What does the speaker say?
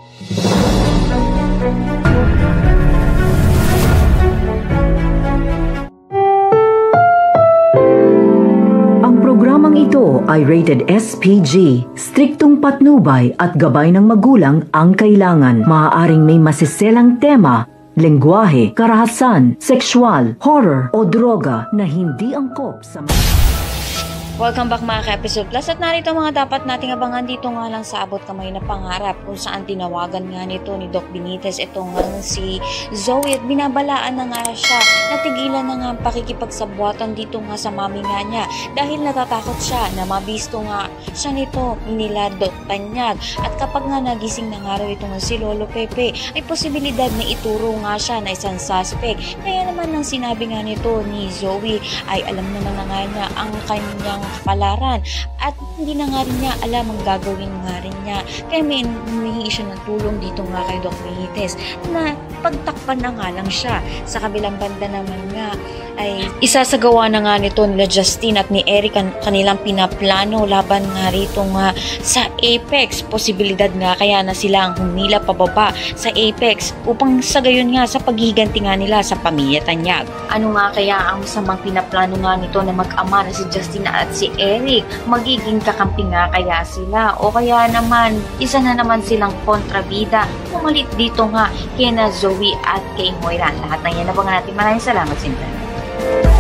Ang programang ito ay rated SPG. Striktong patnubay at gabay ng magulang ang kailangan. Maaaring may masiselang tema, lengguwahe, karahasan, sexual, horror o droga na hindi angkop sa Welcome back mga ka-episode plus at narito mga dapat nating abangan dito nga lang sa Abot Kamay na Pangarap kung saan tinawagan nga nito ni Doc Benitez itong si Zoe at binabalaan na nga siya natigilan na nga ang pakikipagsabuatan dito nga sa mami nga niya dahil natatakot siya na mabisto nga siya nito nila Doc Tanyag at kapag nga nagising na nga raw itong si Lolo Pepe ay posibilidad na ituro nga siya na isang suspect kaya naman nang sinabi nga nito ni Zoe ay alam naman na nga niya ang kanyang kapalaran at hindi na nga rin niya alam ang gagawin nga rin niya kaya may humihingi siya ng tulong dito nga kay Doc Benitez na pagtakpan na nga lang siya sa kabilang banda naman nga ay isasagawa na nga nito nila Justine at ni Eric kanilang pinaplano laban nga rito nga sa Apex posibilidad nga kaya na sila ang humila pababa sa Apex upang sa gayon nga sa paghihiganti nga nila sa pamilya Tanyag. Ano nga kaya ang masamang pinaplano nga nito na mag-ama na si Justine at si Eric magiging kakampi nga kaya sila o kaya naman isa na naman silang kontrabida pumalit dito nga kay na Zoe at kay Moira. Lahat ng yan abangan natin. Maraming salamat, Sinta.